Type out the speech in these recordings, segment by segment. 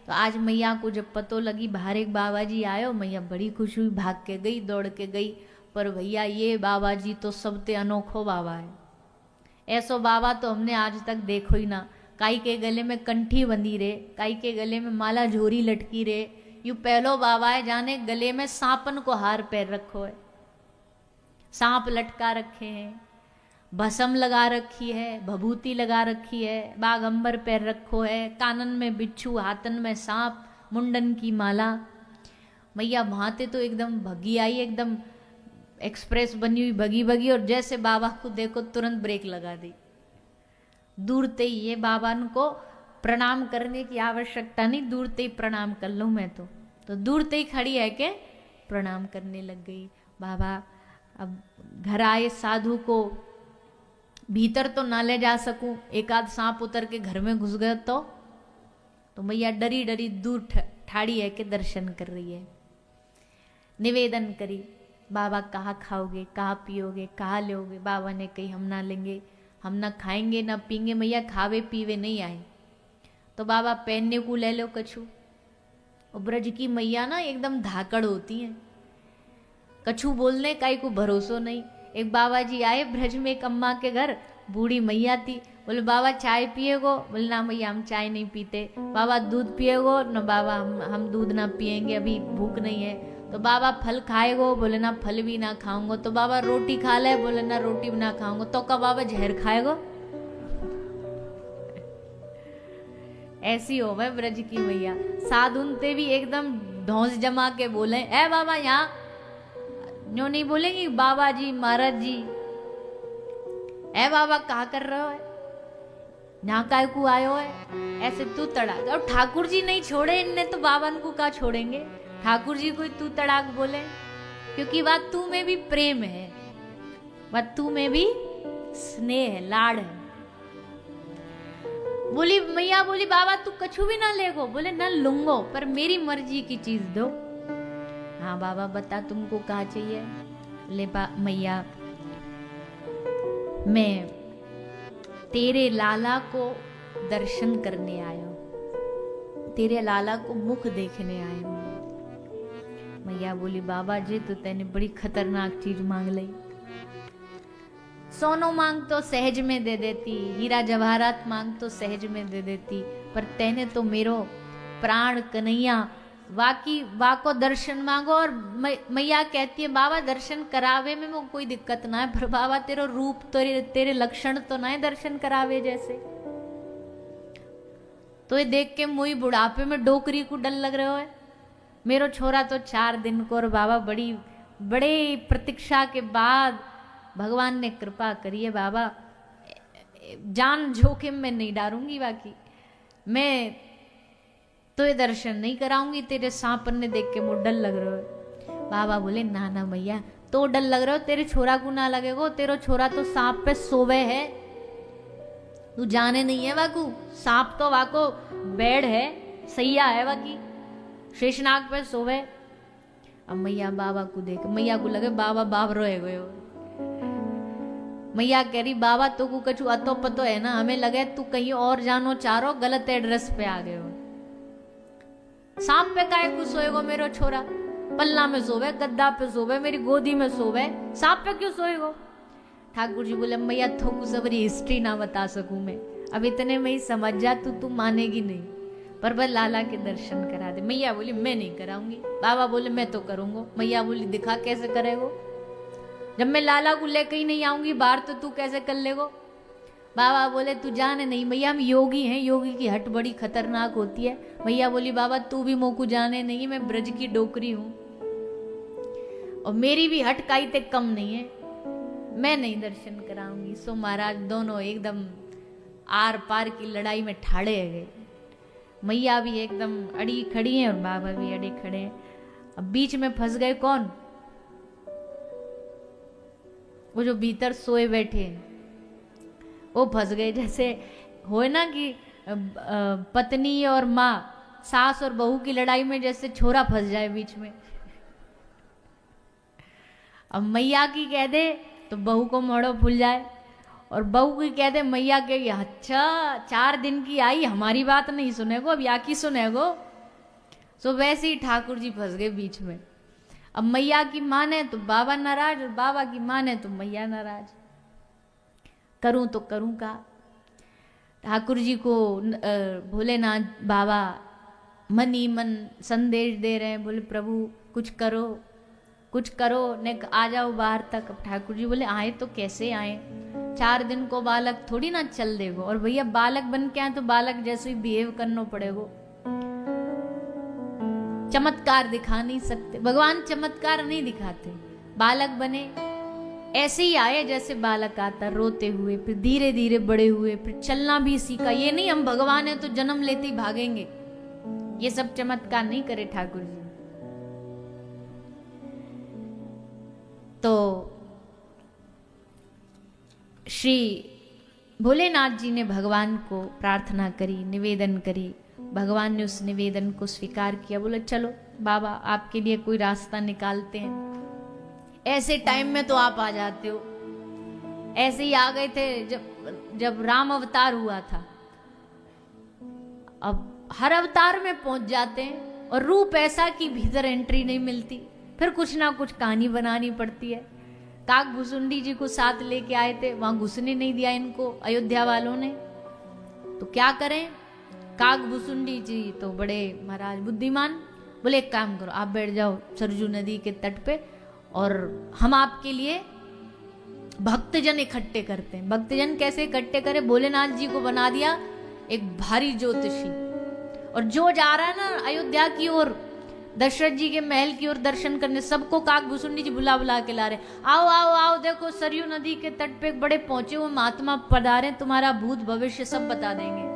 तो आज मैया को जब पतो लगी बाहर एक बाबा जी आयो, मैया बड़ी खुश हुई, भाग के गई, दौड़ के गई। पर भैया ये बाबा जी तो सबते अनोखो बाबा है। ऐसो बाबा तो हमने आज तक देखो ही ना। काई के गले में कंठी बंधी रे, काई के गले में माला झोरी लटकी रे। यू पहलो बाबा है जाने गले में सांपन को हार पैर रखो है, सांप लटका रखे हैं, भस्म लगा रखी है, भभूति लगा रखी है, बागंबर पैर रखो है, कानन में बिच्छू, हाथन में सांप, मुंडन की माला। मैया भाते तो एकदम भगी आई, एकदम एक्सप्रेस बनी हुई भगी भगी, और जैसे बाबा को देखो तुरंत ब्रेक लगा दी। दूर ते ये बाबा को प्रणाम करने की आवश्यकता नहीं, दूर ते ही प्रणाम कर लूँ मैं तो दूर ते ही खड़ी है के प्रणाम करने लग गई। बाबा अब घर आए, साधु को भीतर तो ना ले जा सकूं, एक आध सांप उतर के घर में घुस गए तो मैया डरी डरी दूर ठाड़ी है के दर्शन कर रही है। निवेदन करी, बाबा कहाँ खाओगे, कहाँ पियोगे, कहाँ लोगे। बाबा ने कही हम ना लेंगे, हम ना खाएंगे ना पीएंगे, मैया खावे पीवे नहीं आए। तो बाबा पहनने को ले लो कछु। और ब्रज की मैया ना एकदम धाकड़ होती हैं, कछु बोलने का ही को भरोसो नहीं। एक बाबा जी आए ब्रज में एक अम्मा के घर, बूढ़ी मैया थी। बोले बाबा चाय पिएगो? बोले ना मैया हम चाय नहीं पीते। बाबा दूध पिएगो? न बाबा हम दूध ना पिएंगे, अभी भूख नहीं है। तो बाबा फल खाएगो? बोले ना फल भी ना खाऊंगो। तो बाबा रोटी खा ले? बोले ना रोटी भी ना खाऊंगो। तो का बाबा जहर खाएगो? ऐसी हो मैं ब्रज की मैया। साधुनते भी एकदम ढोंस जमा के बोले ए बाबा यहाँ न्यो नहीं बोलेंगी बाबा जी महाराज जी। ए बाबा कहा कर रहे हो, ना काय को आयो है, ऐसे तू तड़ाक। और ठाकुर जी नहीं छोड़े इनने तो बाबा को कहा छोड़ेंगे। ठाकुर जी कोई तू तड़ाक बोले, क्योंकि बात तू में भी प्रेम है, बात तू में भी स्नेह है, लाड़ है। बोली मैया, बोली बाबा तू कछु भी ना लेगो? बोले ना लूंगो, पर मेरी मर्जी की चीज दो। हाँ बाबा बता तुमको क्या चाहिए? ले मैया मैं तेरे लाला को दर्शन करने आयो, तेरे लाला को मुख देखने आयो। मैया बोली बाबा जी तो तेने बड़ी खतरनाक चीज मांग ली। सोनो मांग तो सहज में दे देती, हीरा जवाहरात मांग तो सहज में दे देती, पर तेने तो मेरो प्राण कन्हैया वाको दर्शन मांगो। और मैया कहती है बाबा दर्शन करावे में वो कोई दिक्कत ना है, पर बाबा तेरो रूप तो तेरे लक्षण तो ना है दर्शन करावे जैसे। तो ये देख के मुई बुढ़ापे में डोकरी को डर लग रहा है। मेरो छोरा तो 4 दिन को, और बाबा बड़े प्रतीक्षा के बाद भगवान ने कृपा करी है। बाबा जान जोखिम में नहीं डालूंगी, बाकी मैं तो ये दर्शन नहीं कराऊंगी, तेरे सांपन ने देख के मुझे डर लग रहा है। बाबा बोले ना ना मैया तो डर लग रहा हो, तेरे छोरा को ना लगेगो, तेरो छोरा तो सांप पे सोवे है, तू जाने नहीं है वाकू। सांप तो वाको बेड है, सैया है वाकी, शेषनाग पे सोवे। अब मैया बाबा को देख, मैया को लगे बाबा बाप रोए गए। मैया कह रही बाबा तो को कछु अतो पतो है ना, हमें लगे तू कहीं और जानो चारो, गलत एड्रेस पे आ गए हो। सांप पे काहे को सोएगो मेरो छोरा? पल्ला में सोवे, गद्दा पे सोवे, मेरी गोदी में सोवे, सांप पे क्यों सोएगो? ठाकुर जी बोले मैया थोकू सबरी हिस्ट्री ना बता सकूं मैं, अब इतने में ही समझ जा तू मानेगी नहीं, पर बस लाला के दर्शन करा दे। मैया बोली मैं नहीं कराऊंगी। बाबा बोले मैं तो करूंगा। मैया बोली दिखा कैसे करेगो? जब मैं लाला को लेकर ही नहीं आऊंगी बाहर तो तू कैसे कर लेगो? बाबा बोले तू जाने नहीं मैया, हम योगी हैं, योगी की हट बड़ी खतरनाक होती है। मैया बोली बाबा तू भी मोकू जाने नहीं, मैं ब्रज की डोकरी हूं और मेरी भी हट काई ते कम नहीं है, मैं नहीं दर्शन कराऊंगी। सो महाराज दोनों एकदम आर पार की लड़ाई में ठाड़े गए। मैया भी एकदम अड़ी खड़ी है और बाबा भी अड़े खड़े हैं। अब बीच में फंस गए कौन? वो जो भीतर सोए बैठे वो फंस गए। जैसे हो ना कि पत्नी और माँ, सास और बहू की लड़ाई में जैसे छोरा फंस जाए बीच में। अब मैया की कह दे तो बहू को मोड़ो फूल जाए, और बहू की कह दे मैया के अच्छा 4 दिन की आई हमारी बात नहीं सुनेगो, अब या की सुनेगो? सो वैसे ही ठाकुर जी फंस गए बीच में। अब मैया की माने तो बाबा नाराज और बाबा की माने तो मैया नाराज। करूं तो करूं का। ठाकुर जी को भोलेनाथ बाबा मन ही मन संदेश दे रहे हैं, बोले प्रभु कुछ करो कुछ करो, ने आ जाओ बाहर तक। अब ठाकुर जी बोले आए तो कैसे आए, 4 दिन को बालक थोड़ी ना चल देगो, और भैया बालक बन के आए तो बालक जैसे ही बिहेव करना पड़ेगो। चमत्कार दिखा नहीं सकते, भगवान चमत्कार नहीं दिखाते। बालक बने ऐसे ही आए जैसे बालक आता, रोते हुए, फिर धीरे धीरे बड़े हुए, फिर चलना भी सीखा। ये नहीं हम भगवान है तो जन्म लेते ही भागेंगे, ये सब चमत्कार नहीं करे ठाकुर जी। तो श्री भोलेनाथ जी ने भगवान को प्रार्थना करी, निवेदन करी। भगवान ने उस निवेदन को स्वीकार किया। बोले चलो बाबा आपके लिए कोई रास्ता निकालते हैं। ऐसे टाइम में तो आप आ जाते हो। ऐसे ही आ गए थे जब राम अवतार हुआ था। अब हर अवतार में पहुंच जाते हैं और रूप ऐसा कि भीतर एंट्री नहीं मिलती, फिर कुछ ना कुछ कहानी बनानी पड़ती है। काक भुसुंडी जी को साथ लेके आए थे, वहां घुसने नहीं दिया इनको अयोध्या वालों ने, तो क्या करें। काक भुसुंडी जी तो बड़े महाराज बुद्धिमान, बोले एक काम करो आप बैठ जाओ सरजू नदी के तट पे और हम आपके लिए भक्तजन इकट्ठे करते हैं। भक्तजन कैसे इकट्ठे करे, भोलेनाथ जी को बना दिया एक भारी ज्योतिषी, और जो जा रहा है ना अयोध्या की ओर, दशरथ जी के महल की ओर दर्शन करने, सबको काक भुसुंडी जी बुला बुला के ला रहे, आओ आओ आओ देखो सरयू नदी के तट पे बड़े पहुंचे हुए महात्मा पधारे, तुम्हारा भूत भविष्य सब बता देंगे।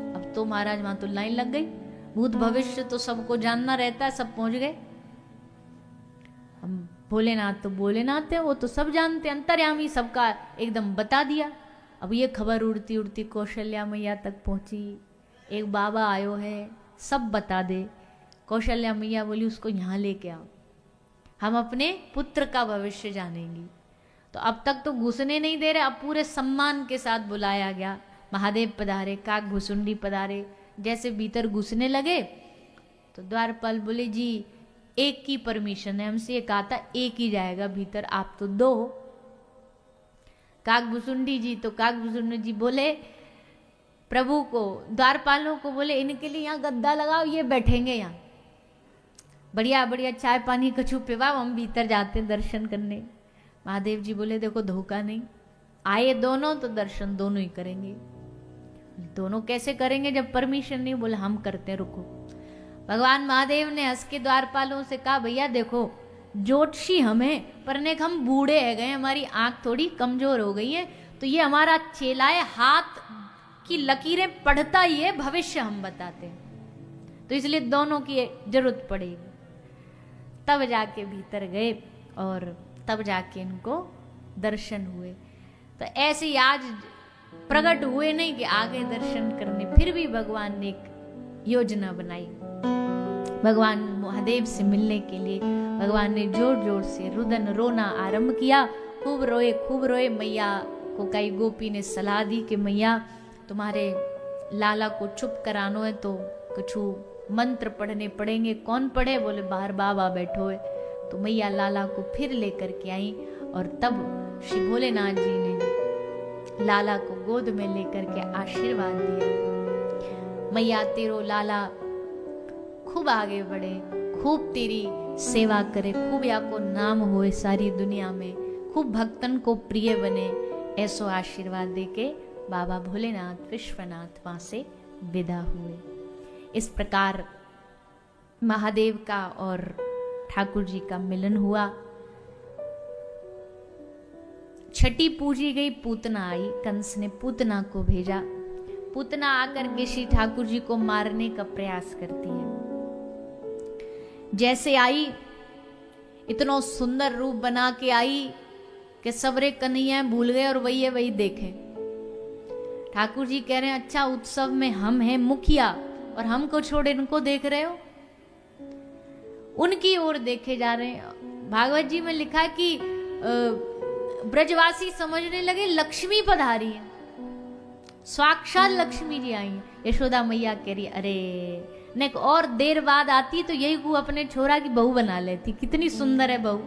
अब तो महाराज वहां तो लाइन लग गई, भूत भविष्य तो सबको जानना रहता है, सब पहुंच गए। हम भोलेनाथ तो भोलेनाथ है, वो तो सब जानते, अंतर्यामी सबका एकदम बता दिया। अब ये खबर उड़ती उड़ती कौशल्या मैया तक पहुंची, एक बाबा आयो है सब बता दे। कौशल्या मैया बोली उसको यहाँ लेके आओ, हम अपने पुत्र का भविष्य जानेंगी। तो अब तक तो घुसने नहीं दे रहे, अब पूरे सम्मान के साथ बुलाया गया। महादेव पधारे, काक भुसुंडी पधारे। जैसे भीतर घुसने लगे तो द्वारपाल बोले जी एक की परमिशन है, हमसे ये कहा था एक ही जाएगा भीतर, आप तो 2। काक भुसुंडी जी तो काक भुसुंडी जी बोले प्रभु को, द्वारपालों को बोले इनके लिए यहाँ गद्दा लगाओ, ये बैठेंगे यहाँ, बढ़िया बढ़िया चाय पानी कछु पिवाओ, हम भीतर जाते दर्शन करने। महादेव जी बोले देखो धोखा नहीं, आए दोनों तो दर्शन दोनों ही करेंगे। दोनों कैसे करेंगे जब परमिशन नहीं, बोले हम करते हैं रुको। भगवान महादेव ने हंस के द्वारपालों से कहा भैया देखो ज्योतिषी हमें, पर ने हम बूढ़े है गए, हमारी आंख थोड़ी कमजोर हो गई है, तो ये हमारा चेला है, हाथ की लकीरें पढ़ता ही है, भविष्य हम बताते हैं, तो इसलिए दोनों की जरूरत पड़ेगी। तब जाके भीतर गए और तब जाके इनको दर्शन हुए। तो ऐसे ही आज प्रकट हुए नहीं कि आगे दर्शन करने, फिर भी भगवान ने एक योजना बनाई भगवान महादेव से मिलने के लिए। भगवान ने जोर जोर से रुदन रोना आरंभ किया, खूब रोए। मैया को कई गोपी ने सलाह दी कि मैया तुम्हारे लाला को चुप करानो है तो कुछ मंत्र पढ़ने पड़ेंगे। कौन पढ़े, बोले बाहर बाबा बैठो है। तो मैया लाला को फिर लेकर के आई और तब श्री भोलेनाथ जी ने लाला को गोद में लेकर के आशीर्वाद दिया। मैया तेरो लाला खूब आगे बढ़े, खूब तेरी सेवा करे, खूब या को नाम होए सारी दुनिया में, खूब भक्तन को प्रिय बने, ऐसो आशीर्वाद देके बाबा भोलेनाथ विश्वनाथ वहां से विदा हुए। इस प्रकार महादेव का और ठाकुर जी का मिलन हुआ। छठी पूजी गई, पूतना आई। कंस ने पूतना को भेजा। पूतना आकर के श्री ठाकुर जी को मारने का प्रयास करती है। जैसे आई इतना सुंदर रूप बना के आई कि सबरे कन्हैया भूल गए और वही है वही देखे। ठाकुर जी कह रहे हैं अच्छा उत्सव में हम हैं मुखिया और हमको छोड़ इनको देख रहे हो। उनकी ओर देखे जा रहे हैं। भागवत जी में लिखा कि ब्रजवासी समझने लगे लक्ष्मी पधारी है, साक्षात लक्ष्मी जी आई। यशोदा मैया कह रही अरे ने और देर बाद आती तो यही को अपने छोरा की बहू बना लेती। कितनी सुंदर है बहू।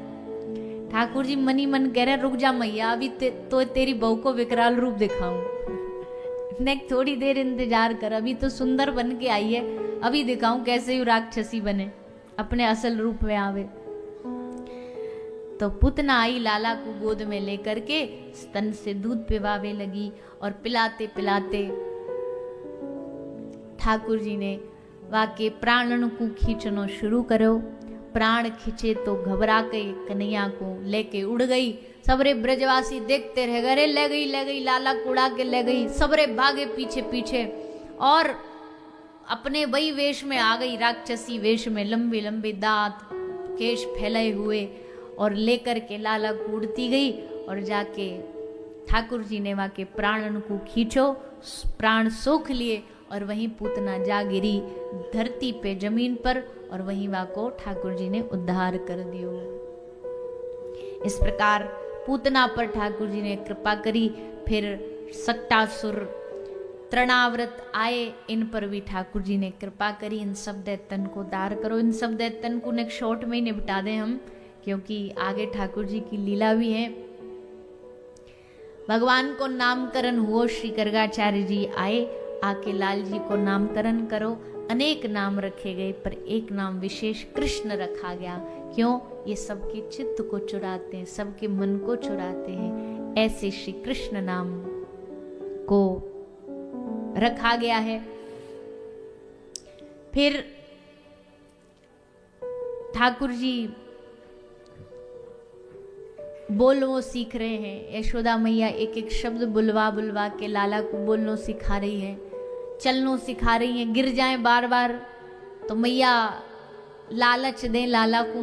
ठाकुर जी मनी मन कह रहे रुक जा मैया, अभी तो तेरी बहू को विकराल रूप दिखाऊं। ने थोड़ी देर इंतजार कर, अभी तो सुंदर बन के आई है, अभी दिखाऊं कैसे यू राक्षसी बने, अपने असल रूप में आवे। तो पुतना आई लाला को गोद में लेकर के स्तन से दूध पिवावे लगी और पिलाते पिलाते ठाकुर जी ने वाके प्राणन को खींचनो शुरू करो। प्राण खींचे तो घबरा के कन्हैया को लेके उड़ गई। सबरे ब्रजवासी देखते रह गए, ले गई लाला को उड़ा के ले गई। सबरे भागे पीछे पीछे और अपने वही वेश में आ गई, राक्षसी वेश में, लंबे लंबे दांत केश फैलाए हुए, और लेकर के लाला को उड़ती गई और जाके ठाकुर जी ने वहां के प्राणन को खींचो, प्राण सोख लिए और वहीं पूतना जा गिरी धरती पे जमीन पर, और वहीं वहां को ठाकुर जी ने उद्धार कर दियो। इस प्रकार पूतना पर ठाकुर जी ने कृपा करी। फिर सट्टासुर तृणाव्रत आए, इन पर भी ठाकुर जी ने कृपा करी। इन सब दैत्यन को दार करो। इन सब दैत्यन को एक शॉर्ट में ही निपटा दें हम, क्योंकि आगे ठाकुर जी की लीला भी है। भगवान को नामकरण हुआ, श्री गर्गाचार्य जी आए, आके लाल जी को नामकरण करो। अनेक नाम रखे गए पर एक नाम विशेष कृष्ण रखा गया। क्यों? ये सबके चित्त को चुराते हैं, सबके मन को चुराते हैं, ऐसे श्री कृष्ण नाम को रखा गया है। फिर ठाकुर जी बोलना सीख रहे हैं। यशोदा मैया एक एक शब्द बुलवा बुलवा के लाला को बोलना सिखा रही है, चलना सिखा रही है। गिर जाए बार बार तो मैया लालच दें लाला को,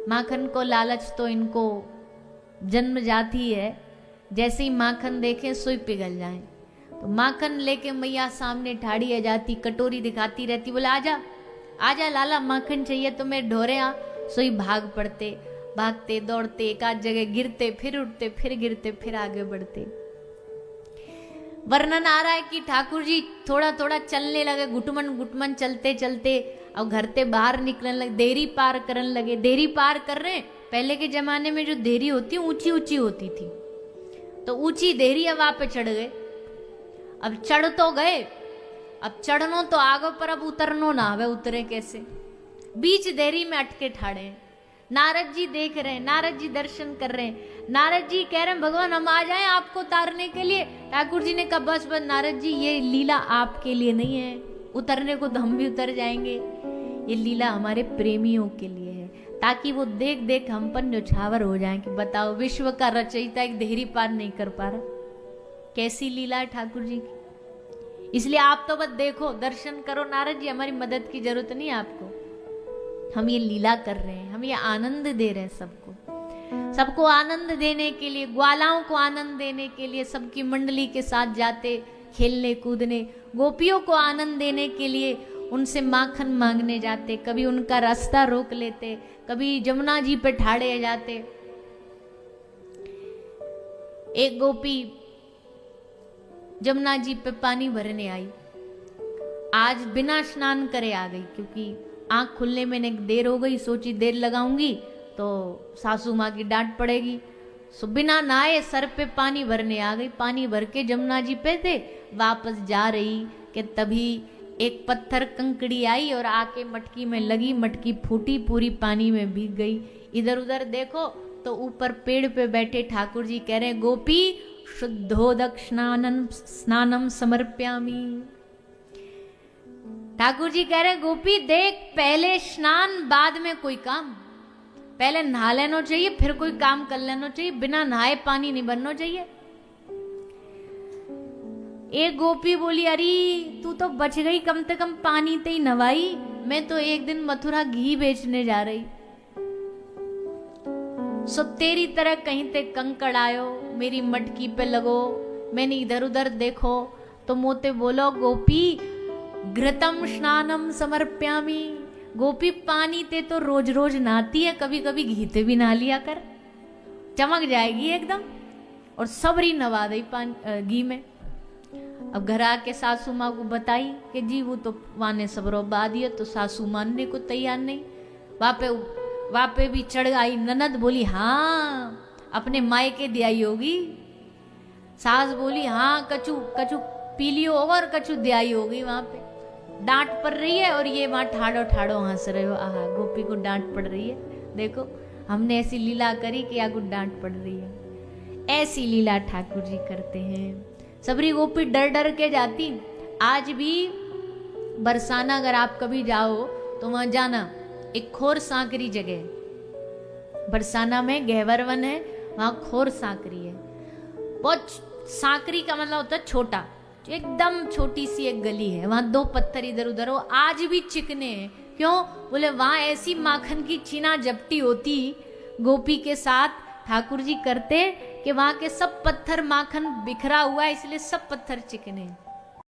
माखन को लालच तो इनको जन्म जाती है। जैसे ही माखन देखें सोई पिघल जाए, तो माखन लेके मैया सामने ठाड़ी आ जाती, कटोरी दिखाती रहती, बोले आजा आजा लाला माखन चाहिए तो मैं ढोरे आ। सोई भाग पड़ते, भागते दौड़ते, एक आध जगह गिरते, फिर उठते, फिर गिरते, फिर आगे बढ़ते। वर्णन आ रहा है कि ठाकुर जी थोड़ा थोड़ा चलने लगे, घुटमन घुटमन चलते चलते, अब घर से बाहर निकलने लगे, देरी पार करने लगे। देरी पार कर रहे, पहले के जमाने में जो देरी होती ऊंची ऊंची होती थी, तो ऊंची देरी अब वहां पे चढ़ गए। अब चढ़ तो गए, अब चढ़नो तो आगे पर, अब उतरनो ना, वे उतरे कैसे? बीच देरी में अटके ठाड़े। नारद जी देख रहे हैं, नारद जी दर्शन कर रहे हैं। नारद जी कह रहे हैं भगवान हम आ जाएं आपको उतारने के लिए। ठाकुर जी ने कहा बस बस नारद जी, ये लीला आपके लिए नहीं है, उतरने को तो हम भी उतर जाएंगे। ये लीला हमारे प्रेमियों के लिए है, ताकि वो देख देख हम पर न्यौछावर हो जाएं कि बताओ विश्व का रचयिता एक देहरी पार नहीं कर पा रहा। कैसी लीला है ठाकुर जी की। इसलिए आप तो बस देखो, दर्शन करो। नारद जी हमारी मदद की जरूरत नहीं है आपको, हम ये लीला कर रहे हैं, हम ये आनंद दे रहे हैं सबको आनंद देने के लिए, ग्वालाओं को आनंद देने के लिए सबकी मंडली के साथ जाते खेलने कूदने, गोपियों को आनंद देने के लिए उनसे माखन मांगने जाते, कभी उनका रास्ता रोक लेते, कभी जमुना जी पे ठाड़े जाते। एक गोपी जमुना जी पे पानी भरने आई, आज बिना स्नान करे आ गई, क्योंकि आंख खुलने में देर हो गई। सोची देर लगाऊंगी तो सासू माँ की डांट पड़ेगी, सो बिना नहाए सर पे पानी भरने आ गई। पानी भर के जमुना जी पे थे, वापस जा रही कि तभी एक पत्थर कंकड़ी आई और आके मटकी में लगी, मटकी फूटी, पूरी पानी में भीग गई। इधर उधर देखो तो ऊपर पेड़ पे बैठे ठाकुर जी कह रहे गोपी शुद्धोदक स्नानम समर्प्यामि। ठाकुर जी कह रहे गोपी देख, पहले स्नान बाद में कोई काम, पहले नहा लेना चाहिए फिर कोई काम कर लेना चाहिए, बिना नहाए पानी नहीं भरना चाहिए। एक गोपी बोली अरे तू तो बच गई, कम से कम पानी ते ही नवाई, मैं तो एक दिन मथुरा घी बेचने जा रही, सो तेरी तरह कहीं ते कंकड़ आयो, मेरी मटकी पे लगो, मैंने इधर उधर देखो तो मोते बोलो गोपी घृतम स्नानम समर्प्यामि। गोपी पानी ते तो रोज रोज नहाती है, कभी कभी घी ते भी नहा लिया कर, चमक जाएगी एकदम। और सबरी नवा दई घी में। अब घर आके सासू माँ को बताई कि जी वो तो वहाँ ने सब रोबा दिया, तो सासू मानने को तैयार नहीं। वहाँ पे भी चढ़ आई ननद, बोली हाँ अपने मायके दे आई होगी। सास बोली हाँ कछु कछु पी लियो होगा और कछु दे आई होगी। वहाँ पे डांट पड़ रही है और ये वहाँ ठाड़ो ठाड़ो हंस रहे हो। आहा, गोपी को डांट पड़ रही है, देखो हमने ऐसी लीला करी कि आगू डांट पड़ रही है। ऐसी लीला ठाकुर जी करते हैं। सबरी गोपी डर डर के जाती। आज भी बरसाना अगर आप कभी जाओ तो वहां जाना, एक खोर सांकरी जगह है। बरसाना में गहवर वन है, वहां खोर सांकरी है। बहुत सांकरी का मतलब होता है छोटा, एकदम छोटी सी एक गली है, वहां दो पत्थर इधर उधर हो, आज भी चिकने हैं। क्यों? बोले वहां ऐसी माखन की छीना झपटी होती गोपी के साथ ठाकुर जी करते कि वहां के सब पत्थर माखन बिखरा हुआ है, इसलिए सब पत्थर चिकने।